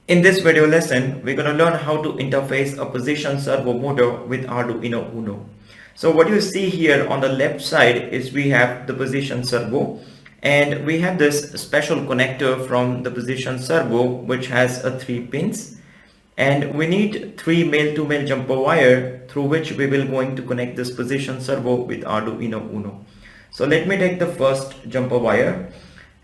In this video lesson, we're going to learn how to interface a position servo motor with Arduino Uno. So what you see here on the left side is we have the position servo, and we have this special connector from the position servo which has a 3 pins, and we need 3 male-to-male jumper wire through which we will going to connect this position servo with Arduino Uno. So let me take the first jumper wire,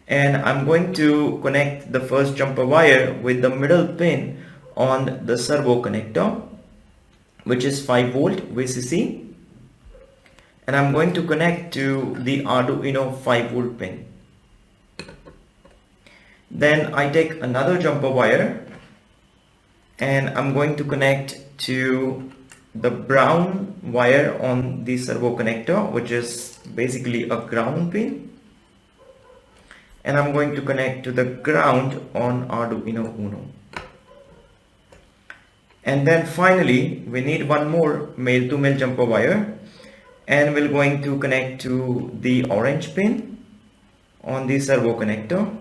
and I'm going to connect the first jumper wire with the middle pin on the servo connector, which is 5 volt VCC, and I'm going to connect to the Arduino 5 volt pin. Then I take another jumper wire and I'm going to connect to the brown wire on the servo connector, which is basically a ground pin, and I'm going to connect to the ground on Arduino Uno. And then finally we need one more male-to-male jumper wire, and we're going to connect to the orange pin on the servo connector,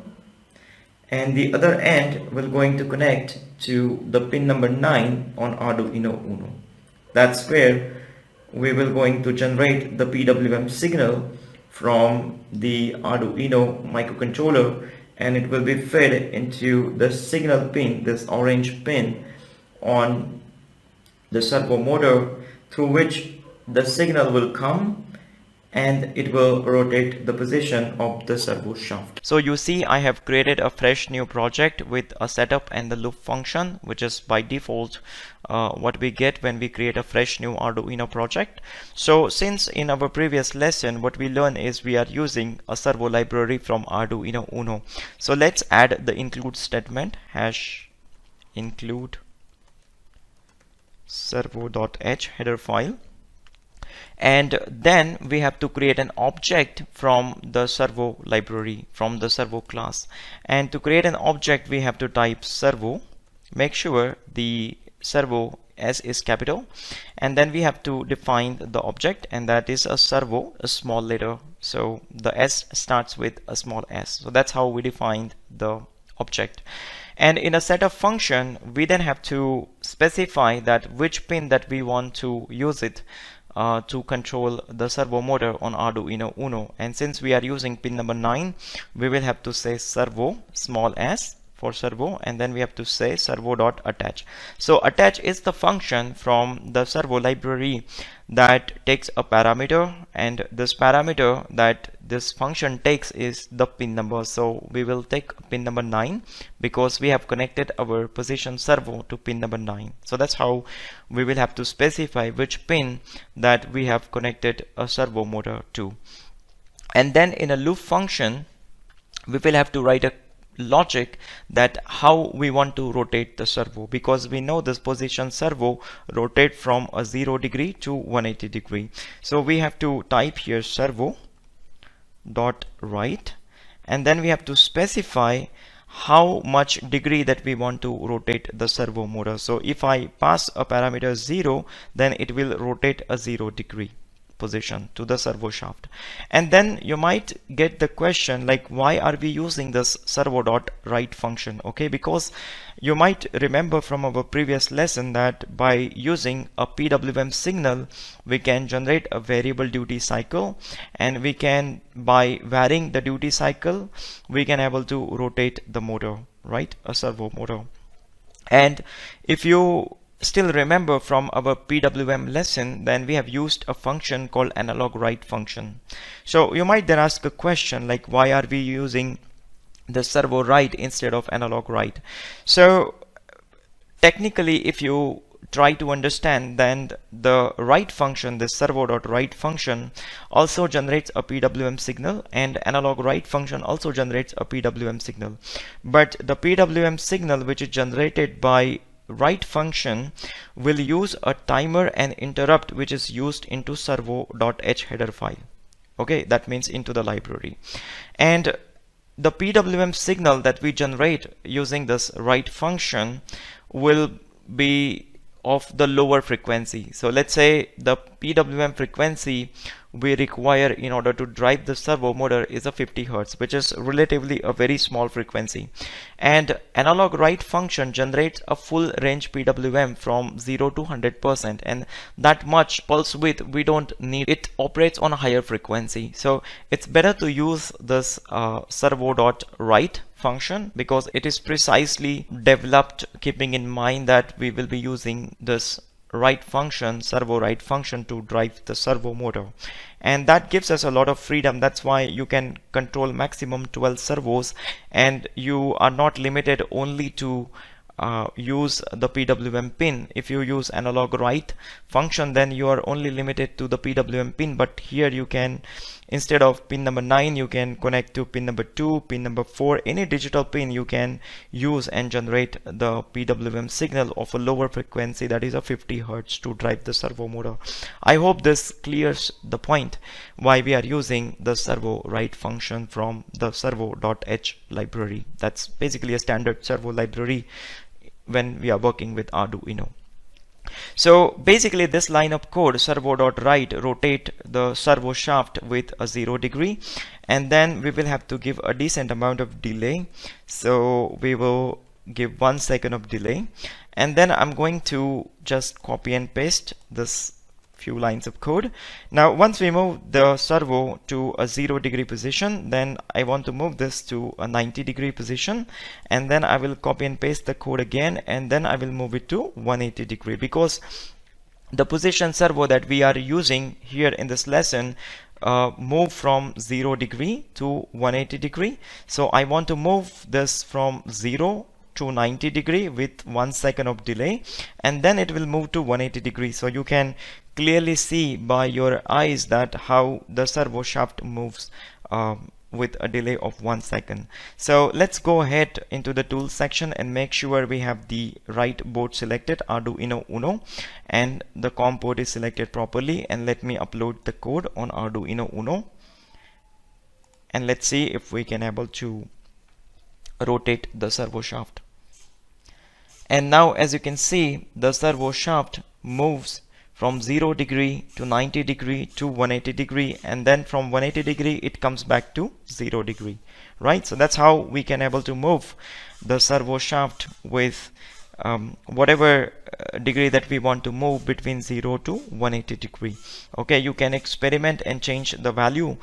and the other end we're going to connect to the pin number 9 on Arduino Uno. That's where we will going to generate the PWM signal from the Arduino microcontroller, and it will be fed into the signal pin, this orange pin on the servo motor, through which the signal will come and it will rotate the position of the servo shaft. So you see, I have created a fresh new project with a setup and the loop function, which is by default what we get when we create a fresh new Arduino project. So since in our previous lesson what we learned is we are using a servo library from Arduino Uno. So let's add the include statement, hash include servo.h header file. And then we have to create an object from the servo library, from the servo class. And to create an object we have to type servo, make sure the servo S is capital, and then we have to define the object, and that is a servo, a small letter, so the S starts with a small s. So that's how we defined the object. And in a setup function we then have to specify that which pin that we want to use it to control the servo motor on Arduino Uno. And since we are using pin number 9, we will have to say servo, small s for servo, and then we have to say servo.attach. So attach is the function from the servo library that takes a parameter, and this parameter that this function takes is the pin number. So we will take pin number 9 because we have connected our position servo to pin number 9. So that's how we will have to specify which pin that we have connected a servo motor to. And then in a loop function we will have to write a logic that how we want to rotate the servo, because we know this position servo rotate from a 0 degree to 180 degree. So we have to type here servo dot right, and then we have to specify how much degree that we want to rotate the servo motor. So if I pass a parameter 0, then it will rotate a 0 degree position to the servo shaft. And then you might get the question like, why are we using this servo.write function? Okay, because you might remember from our previous lesson that by using a PWM signal we can generate a variable duty cycle, and we can, by varying the duty cycle, we can able to rotate the motor, right, a servo motor. And if you still remember from our PWM lesson, then we have used a function called analog write function. So you might then ask a question like, why are we using the servo write instead of analog write? So technically if you try to understand, then the write function, the servo.write function, also generates a PWM signal, and analog write function also generates a PWM signal. But the PWM signal which is generated by write function will use a timer and interrupt which is used into servo.h header file. Okay, that means into the library. And the PWM signal that we generate using this write function will be of the lower frequency. So let's say the PWM frequency we require in order to drive the servo motor is a 50 Hertz, which is relatively a very small frequency. And analog write function generates a full range PWM from 0 to 100%, and that much pulse width we don't need. It operates on a higher frequency, so it's better to use this servo.write function because it is precisely developed keeping in mind that we will be using this write function, servo write function, to drive the servo motor, and that gives us a lot of freedom. That's why you can control maximum 12 servos, and you are not limited only to use the PWM pin. If you use analog write function, then you are only limited to the PWM pin, but here you can, instead of pin number 9, you can connect to pin number 2, pin number 4, any digital pin you can use and generate the PWM signal of a lower frequency, that is a 50 Hertz, to drive the servo motor. I hope this clears the point why we are using the servo write function from the servo.h library. That's basically a standard servo library when we are working with Arduino. So basically this line of code, servo.write, rotate the servo shaft with a 0 degree, and then we will have to give a decent amount of delay. So we will give 1 second of delay, and then I'm going to just copy and paste this few lines of code. Now once we move the servo to a 0 degree position, then I want to move this to a 90 degree position, and then I will copy and paste the code again, and then I will move it to 180 degree, because the position servo that we are using here in this lesson move from 0 degree to 180 degree. So I want to move this from 0 to 90 degree with 1 second of delay, and then it will move to 180 degree. So you can clearly see by your eyes that how the servo shaft moves with a delay of 1 second. So let's go ahead into the tools section and make sure we have the right board selected, Arduino Uno, and the COM port is selected properly, and let me upload the code on Arduino Uno, and let's see if we can able to rotate the servo shaft. And now as you can see, the servo shaft moves from 0 degree to 90 degree to 180 degree, and then from 180 degree it comes back to 0 degree, right? So that's how we can able to move the servo shaft with whatever degree that we want to move between 0 to 180 degree. Okay, you can experiment and change the value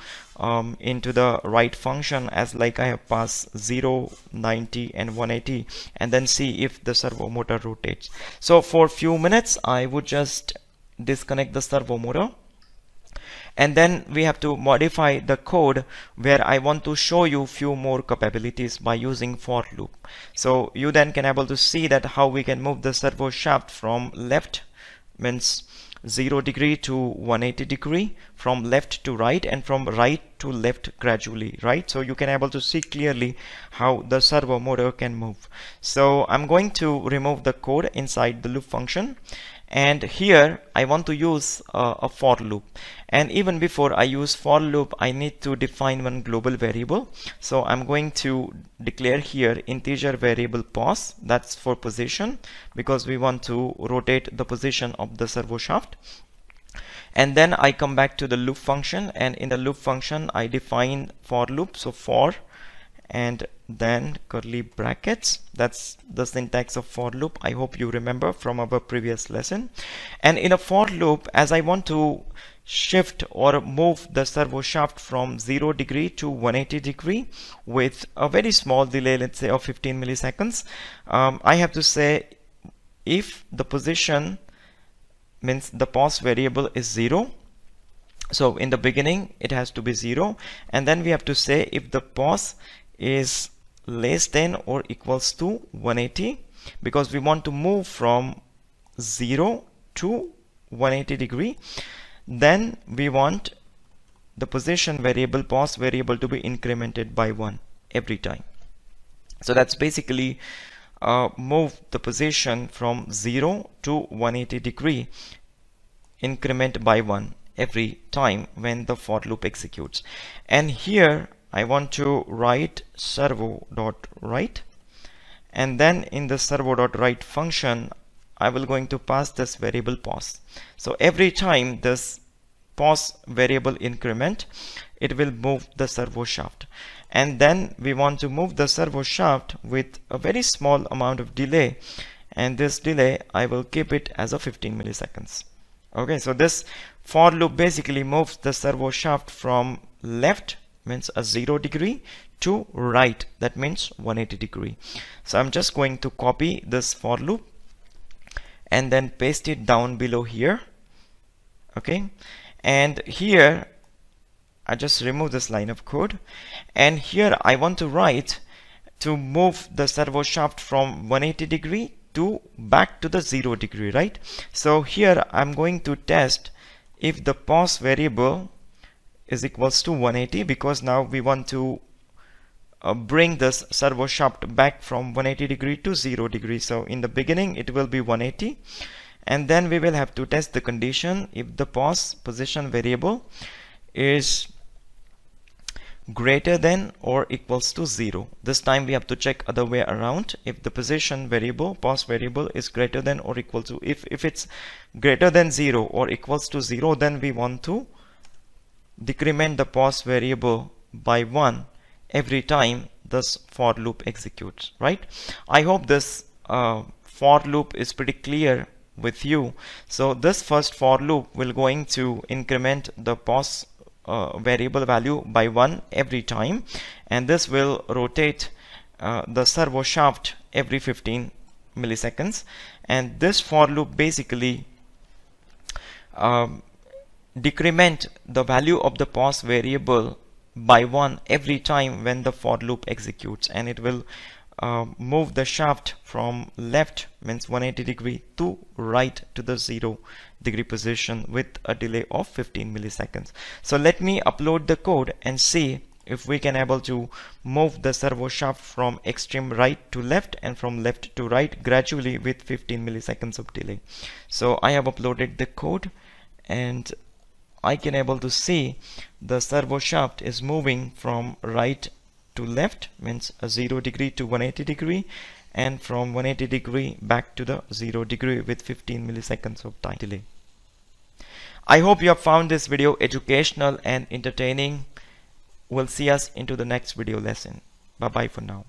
into the write function, as like I have passed 0, 90 and 180, and then see if the servo motor rotates. So for few minutes I would just disconnect the servo motor, and then we have to modify the code where I want to show you few more capabilities by using for loop. So you then can able to see that how we can move the servo shaft from left, means 0 degree to 180 degree, from left to right, and from right to left gradually, right? So you can able to see clearly how the servo motor can move. So I'm going to remove the code inside the loop function, and here I want to use a for loop. And even before I use for loop, I need to define one global variable. So I'm going to declare here integer variable pos, that's for position, because we want to rotate the position of the servo shaft. And then I come back to the loop function, and in the loop function I define for loop. So for, and then curly brackets, that's the syntax of for loop. I hope you remember from our previous lesson. And in a for loop, as I want to shift or move the servo shaft from 0 degree to 180 degree with a very small delay, let's say of 15 milliseconds, I have to say if the position, means the pos variable, is 0. So in the beginning it has to be 0, and then we have to say if the pos is less than or equals to 180, because we want to move from 0 to 180 degree, then we want the position variable, pos variable, to be incremented by 1 every time. So that's basically move the position from 0 to 180 degree, increment by 1 every time when the for loop executes. And here I want to write servo.write, and then in the servo.write function I will going to pass this variable pos. So every time this pos variable increment, it will move the servo shaft. And then we want to move the servo shaft with a very small amount of delay, and this delay I will keep it as a 15 milliseconds. Okay, so this for loop basically moves the servo shaft from left, means a 0 degree, to right, that means 180 degree. So I'm just going to copy this for loop and then paste it down below here. Okay, and here I just remove this line of code, and here I want to write to move the servo shaft from 180 degree to back to the 0 degree, right? So here I'm going to test if the pos variable is equals to 180, because now we want to bring this servo shaft back from 180 degree to 0 degree. So in the beginning it will be 180, and then we will have to test the condition if the pos position variable is greater than or equals to 0. This time we have to check other way around. If the position variable, pos variable, is greater than or equal to, if it's greater than 0 or equals to 0, then we want to decrement the pos variable by 1 every time this for loop executes, right? I hope this for loop is pretty clear with you. So this first for loop will going to increment the pos variable value by 1 every time, and this will rotate the servo shaft every 15 milliseconds. And this for loop basically decrement the value of the pos variable by 1 every time when the for loop executes, and it will move the shaft from left, means 180 degree, to right to the 0 degree position with a delay of 15 milliseconds. So let me upload the code and see if we can able to move the servo shaft from extreme right to left and from left to right gradually with 15 milliseconds of delay. So I have uploaded the code, and I can able to see the servo shaft is moving from right to left, means a 0 degree to 180 degree, and from 180 degree back to the 0 degree with 15 milliseconds of time delay. I hope you have found this video educational and entertaining. We'll see us into the next video lesson. Bye bye for now.